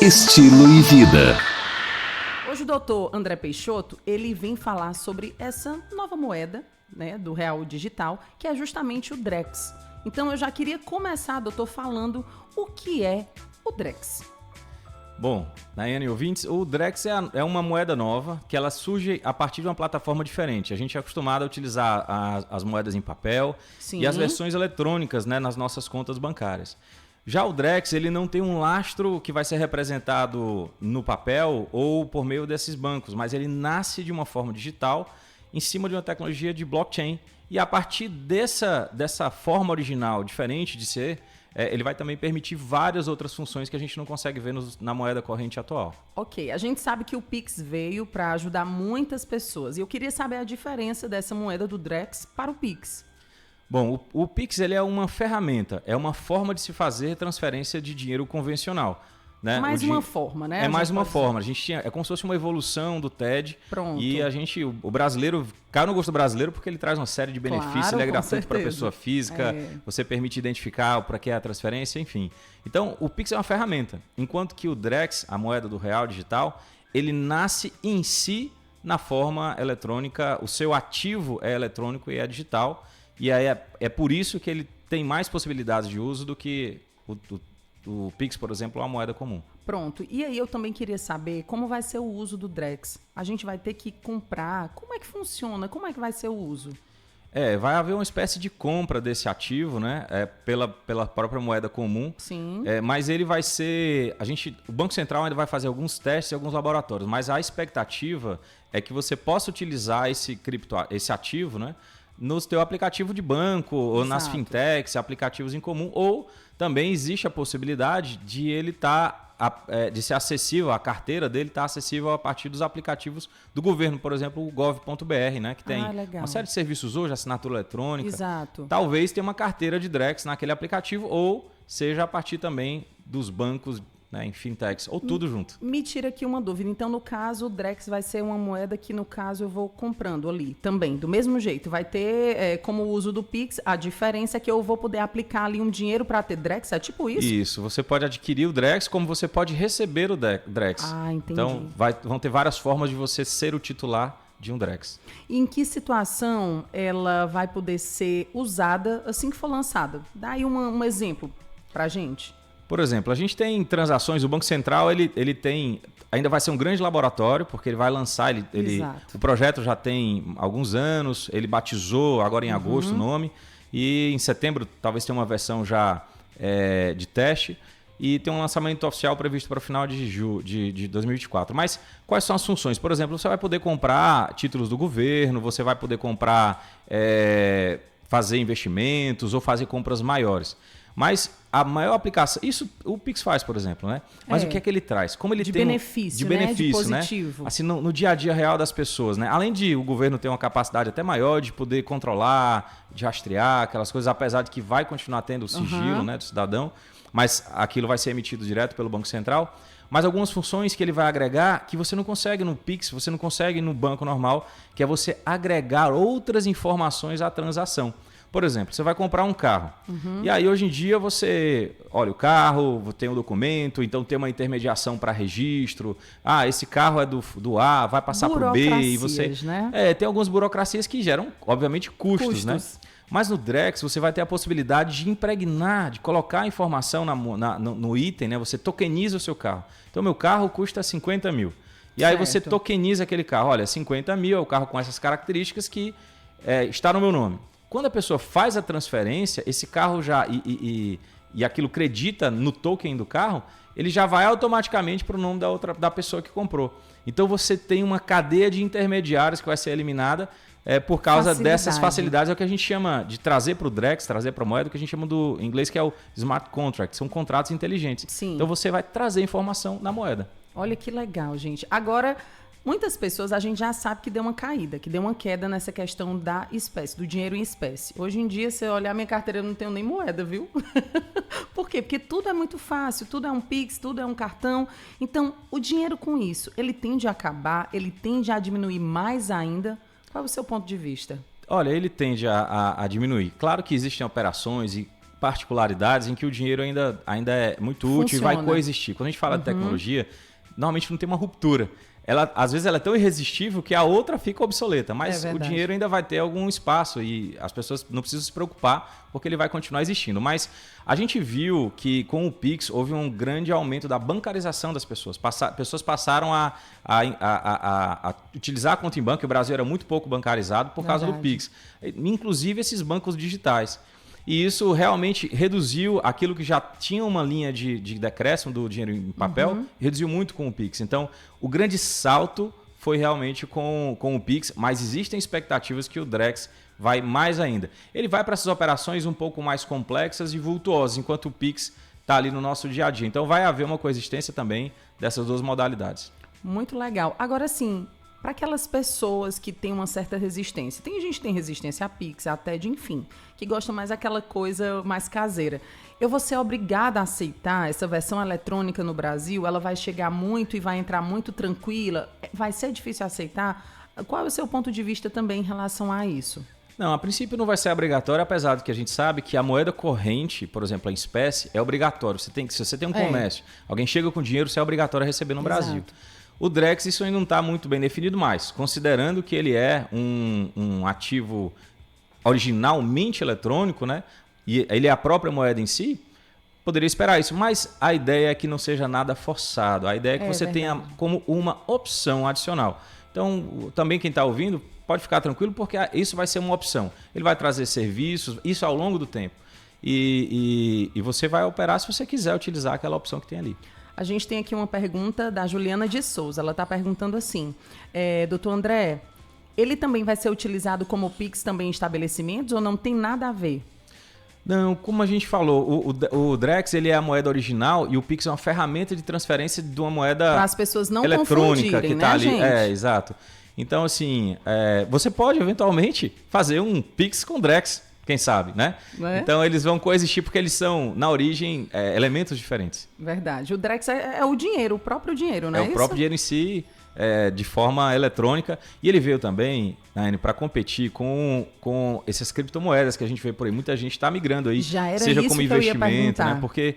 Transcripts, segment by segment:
Estilo e vida. Hoje o doutor André Peixoto, ele vem falar sobre essa nova moeda, né, do real digital, que é justamente o Drex. Então eu já queria começar, doutor, falando o que é o Drex. Bom, Nayane e ouvintes, o Drex é uma moeda nova que ela surge a partir de uma plataforma diferente. A gente é acostumado a utilizar as moedas em papel. Sim. E as versões eletrônicas, né, nas nossas contas bancárias. Já o Drex, ele não tem um lastro que vai ser representado no papel ou por meio desses bancos, mas ele nasce de uma forma digital em cima de uma tecnologia de blockchain. E a partir dessa forma original, diferente de ser, ele vai também permitir várias outras funções que a gente não consegue ver na moeda corrente atual. Ok, a gente sabe que o Pix veio para ajudar muitas pessoas. E eu queria saber a diferença dessa moeda do Drex para o Pix. Bom, o Pix ele é uma ferramenta, é uma forma de se fazer transferência de dinheiro convencional. Né? Mais uma forma, né? É mais uma forma. É como se fosse uma evolução do TED. Pronto. E o brasileiro, cai no gosto do brasileiro porque ele traz uma série de benefícios, claro, ele é com gratuito para a certeza. pessoa física, você permite identificar para que é a transferência, enfim. Então, o Pix é uma ferramenta, enquanto que o Drex, a moeda do real digital, ele nasce em si na forma eletrônica, o seu ativo é eletrônico e é digital, e aí é por isso que ele tem mais possibilidades de uso do que o Pix, por exemplo, é uma moeda comum. Pronto. E aí eu também queria saber como vai ser o uso do Drex. A gente vai ter que comprar. Como é que funciona? Como é que vai ser o uso? Vai haver uma espécie de compra desse ativo, né? Pela própria moeda comum. Sim. Mas ele vai ser... O Banco Central ainda vai fazer alguns testes em alguns laboratórios, mas a expectativa é que você possa utilizar esse ativo, né? No seu aplicativo de banco, ou nas fintechs, aplicativos em comum, ou também existe a possibilidade de ele de ser acessível, a carteira dele estar acessível a partir dos aplicativos do governo, por exemplo, o gov.br, né, que tem uma série de serviços hoje, assinatura eletrônica. Exato. Talvez tenha uma carteira de Drex naquele aplicativo, ou seja a partir também dos bancos, né, em fintechs, ou tudo junto. Me tira aqui uma dúvida. Então, no caso, o Drex vai ser uma moeda que, no caso, eu vou comprando ali também, do mesmo jeito. Vai ter, como o uso do Pix, a diferença é que eu vou poder aplicar ali um dinheiro para ter Drex? É tipo isso? Isso. Você pode adquirir o Drex, como você pode receber o Drex. Ah, entendi. Então, vão ter várias formas de você ser o titular de um Drex. E em que situação ela vai poder ser usada assim que for lançada? Dá aí um exemplo para a gente. Por exemplo, a gente tem transações, o Banco Central ele tem, ainda vai ser um grande laboratório, porque ele vai lançar, o projeto já tem alguns anos, ele batizou agora em agosto o nome, e em setembro talvez tenha uma versão já de teste, e tem um lançamento oficial previsto para o final de 2024. Mas quais são as funções? Por exemplo, você vai poder comprar títulos do governo, você vai poder comprar, fazer investimentos ou fazer compras maiores. Mas a maior aplicação... Isso o Pix faz, por exemplo, né? Mas o que é que ele traz? Como ele tem benefício, né? De positivo. Né? Assim, no dia a dia real das pessoas, né? Além de o governo ter uma capacidade até maior de poder controlar, de rastrear aquelas coisas, apesar de que vai continuar tendo o sigilo, né, do cidadão, mas aquilo vai ser emitido direto pelo Banco Central. Mas algumas funções que ele vai agregar que você não consegue no Pix, você não consegue no banco normal, que é você agregar outras informações à transação. Por exemplo, você vai comprar um carro. E aí, hoje em dia, você olha o carro, tem o documento, então tem uma intermediação para registro. Esse carro é do A, vai passar para o B. E você, né? tem algumas burocracias que geram, obviamente, custos. Né? Mas no Drex, você vai ter a possibilidade de impregnar, de colocar a informação no item, né? Você tokeniza o seu carro. Então, meu carro custa 50 mil. E aí você tokeniza aquele carro. Olha, 50 mil é o carro com essas características que está no meu nome. Quando a pessoa faz a transferência, esse carro já e aquilo acredita no token do carro, ele já vai automaticamente para o nome da pessoa que comprou. Então você tem uma cadeia de intermediários que vai ser eliminada por causa dessas facilidades. É o que a gente chama de trazer para o Drex, trazer para a moeda, o que a gente chama em inglês que é o smart contract, são contratos inteligentes. Sim. Então você vai trazer informação na moeda. Olha que legal, gente. Agora, muitas pessoas a gente já sabe que deu uma caída, que deu uma queda nessa questão da espécie, do dinheiro em espécie. Hoje em dia, se eu olhar minha carteira, eu não tenho nem moeda, viu? Por quê? Porque tudo é muito fácil, tudo é um Pix, tudo é um cartão. Então, o dinheiro com isso, ele tende a acabar, ele tende a diminuir mais ainda. Qual é o seu ponto de vista? Olha, ele tende a diminuir. Claro que existem operações e particularidades em que o dinheiro ainda é muito útil e vai coexistir. Quando a gente fala de tecnologia, normalmente não tem uma ruptura. Às vezes ela é tão irresistível que a outra fica obsoleta, mas o dinheiro ainda vai ter algum espaço e as pessoas não precisam se preocupar porque ele vai continuar existindo. Mas a gente viu que com o Pix houve um grande aumento da bancarização das pessoas. Pessoas passaram a utilizar a conta em banco, e o Brasil era muito pouco bancarizado por causa do Pix. Inclusive esses bancos digitais. E isso realmente reduziu aquilo que já tinha uma linha de decréscimo do dinheiro em papel, reduziu muito com o Pix. Então, o grande salto foi realmente com o Pix, mas existem expectativas que o Drex vai mais ainda. Ele vai para essas operações um pouco mais complexas e vultuosas, enquanto o Pix está ali no nosso dia a dia. Então, vai haver uma coexistência também dessas duas modalidades. Muito legal. Agora, sim, para aquelas pessoas que têm uma certa resistência. Tem gente que tem resistência a Pix, a TED, enfim, que gosta mais daquela coisa mais caseira. Eu vou ser obrigada a aceitar essa versão eletrônica no Brasil? Ela vai chegar muito e vai entrar muito tranquila? Vai ser difícil aceitar? Qual é o seu ponto de vista também em relação a isso? Não, a princípio não vai ser obrigatório, apesar de que a gente sabe que a moeda corrente, por exemplo, a espécie, é obrigatório. Se você tem um comércio, alguém chega com dinheiro, você é obrigatório a receber no Brasil. O Drex, isso ainda não está muito bem definido mais, considerando que ele é um ativo originalmente eletrônico, né? E ele é a própria moeda em si, poderia esperar isso. Mas a ideia é que não seja nada forçado. A ideia é que você tenha como uma opção adicional. Então, também quem está ouvindo pode ficar tranquilo, porque isso vai ser uma opção. Ele vai trazer serviços, isso ao longo do tempo. E você vai operar se você quiser utilizar aquela opção que tem ali. A gente tem aqui uma pergunta da Juliana de Souza. Ela está perguntando assim, doutor André, ele também vai ser utilizado como Pix também em estabelecimentos ou não tem nada a ver? Não, como a gente falou, o Drex ele é a moeda original e o Pix é uma ferramenta de transferência de uma moeda para as pessoas não eletrônica que está ali. Gente? Exato. Então, assim, você pode eventualmente fazer um Pix com Drex. Quem sabe, né? Então, eles vão coexistir porque eles são, na origem, elementos diferentes. Verdade. O Drex é o dinheiro, o próprio dinheiro, não é isso? É o próprio dinheiro em si, de forma eletrônica. E ele veio também, Naine, para competir com essas criptomoedas que a gente vê por aí. Muita gente está migrando aí, seja como investimento, né? Porque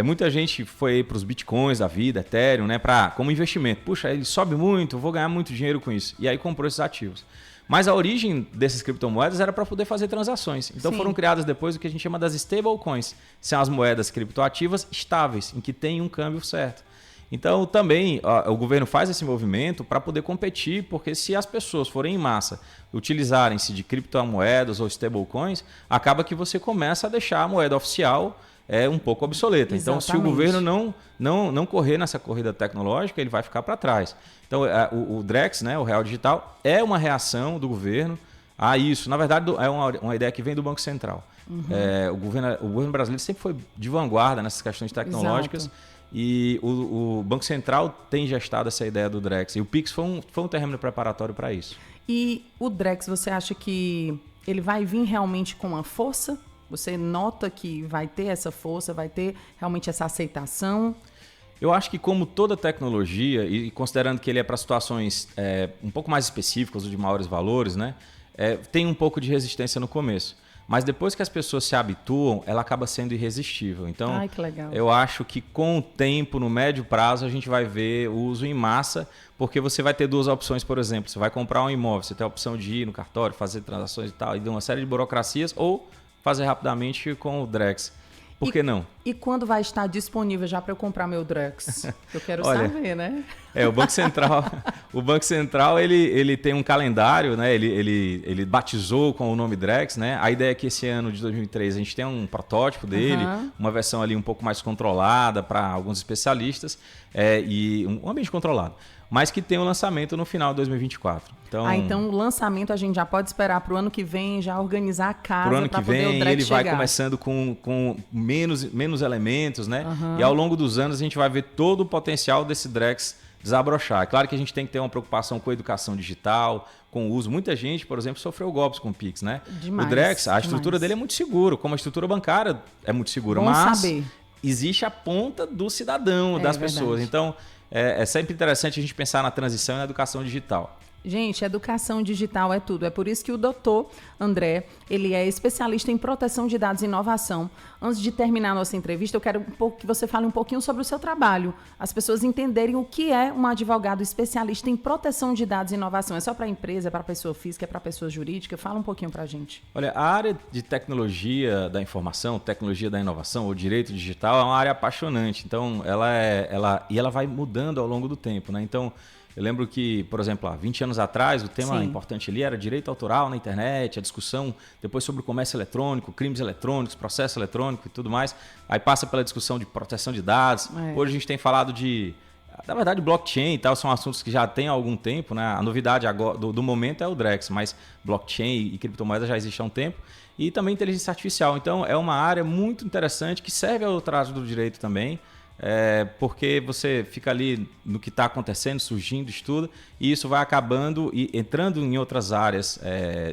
muita gente foi para os bitcoins da vida, Ethereum, né? Como investimento. Puxa, ele sobe muito, vou ganhar muito dinheiro com isso. E aí comprou esses ativos. Mas a origem dessas criptomoedas era para poder fazer transações. Então foram criadas depois o que a gente chama das stablecoins. São as moedas criptoativas estáveis, em que tem um câmbio certo. Então também o governo faz esse movimento para poder competir, porque se as pessoas forem em massa utilizarem-se de criptomoedas ou stablecoins, acaba que você começa a deixar a moeda oficial um pouco obsoleta. Exatamente. Então, se o governo não correr nessa corrida tecnológica, ele vai ficar para trás. Então, o Drex, né, o Real Digital, é uma reação do governo a isso. Na verdade, é uma ideia que vem do Banco Central. O governo brasileiro sempre foi de vanguarda nessas questões tecnológicas. Exato. E o Banco Central tem gestado essa ideia do Drex. E o Pix foi um terreno preparatório para isso. E o Drex, você acha que ele vai vir realmente com uma força? Você nota que vai ter essa força, vai ter realmente essa aceitação? Eu acho que como toda tecnologia, e considerando que ele é para situações um pouco mais específicas ou de maiores valores, né, tem um pouco de resistência no começo. Mas depois que as pessoas se habituam, ela acaba sendo irresistível. Então, ai, que legal. Eu acho que com o tempo, no médio prazo, a gente vai ver o uso em massa, porque você vai ter duas opções, por exemplo. Você vai comprar um imóvel, você tem a opção de ir no cartório, fazer transações e tal, e de uma série de burocracias, ou fazer rapidamente com o Drex. Por que não? E quando vai estar disponível já para eu comprar meu Drex? Eu quero saber, né? O Banco Central ele tem um calendário, né? Ele batizou com o nome Drex, né? A ideia é que esse ano de 2003 a gente tem um protótipo dele, uma versão ali um pouco mais controlada para alguns especialistas e um ambiente controlado, mas que tem um lançamento no final de 2024. Então o lançamento a gente já pode esperar para o ano que vem, já organizar a casa para poder o Drex ele chegar. vai começando com menos elementos, né? E ao longo dos anos a gente vai ver todo o potencial desse Drex desabrochar. É claro que a gente tem que ter uma preocupação com a educação digital, com o uso. Muita gente, por exemplo, sofreu golpes com o Pix, né? Demais, o Drex, a estrutura dele é muito segura, como a estrutura bancária é muito segura, mas existe a ponta do cidadão, das pessoas. Então, é sempre interessante a gente pensar na transição e na educação digital. Gente, educação digital é tudo. É por isso que o doutor André, ele é especialista em proteção de dados e inovação. Antes de terminar a nossa entrevista, eu quero que você fale um pouquinho sobre o seu trabalho. As pessoas entenderem o que é um advogado especialista em proteção de dados e inovação. É só para empresa, é para pessoa física, é para pessoa jurídica? Fala um pouquinho para a gente. Olha, a área de tecnologia da informação, tecnologia da inovação ou direito digital é uma área apaixonante. Então, ela vai mudando ao longo do tempo, né? Então, eu lembro que, por exemplo, há 20 anos atrás, o tema importante ali era direito autoral na internet, a discussão depois sobre o comércio eletrônico, crimes eletrônicos, processo eletrônico e tudo mais. Aí passa pela discussão de proteção de dados. Hoje a gente tem falado na verdade, blockchain e tal, são assuntos que já tem há algum tempo, né? A novidade agora, do momento é o Drex, mas blockchain e criptomoeda já existe há um tempo. E também inteligência artificial. Então, é uma área muito interessante que serve ao outro lado do direito também. Porque você fica ali no que está acontecendo, surgindo, estuda, e isso vai acabando e entrando em outras áreas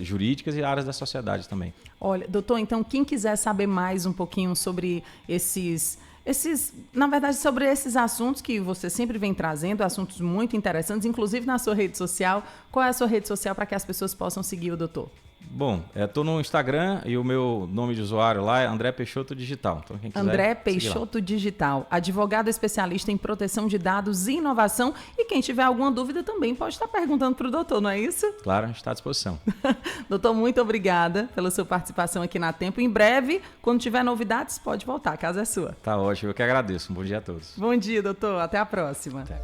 jurídicas e áreas da sociedade também. Olha, doutor, então quem quiser saber mais um pouquinho sobre na verdade, sobre esses assuntos que você sempre vem trazendo, assuntos muito interessantes, inclusive na sua rede social, qual é a sua rede social para que as pessoas possam seguir o doutor? Bom, estou no Instagram e o meu nome de usuário lá é André Peixoto Digital. Então, quem quiser, André Peixoto Digital, advogado especialista em proteção de dados e inovação. E quem tiver alguma dúvida também pode estar perguntando para o doutor, não é isso? Claro, a gente está à disposição. Doutor, muito obrigada pela sua participação aqui na Tempo. Em breve, quando tiver novidades, pode voltar, a casa é sua. Tá ótimo, eu que agradeço. Um bom dia a todos. Bom dia, doutor. Até a próxima. Até.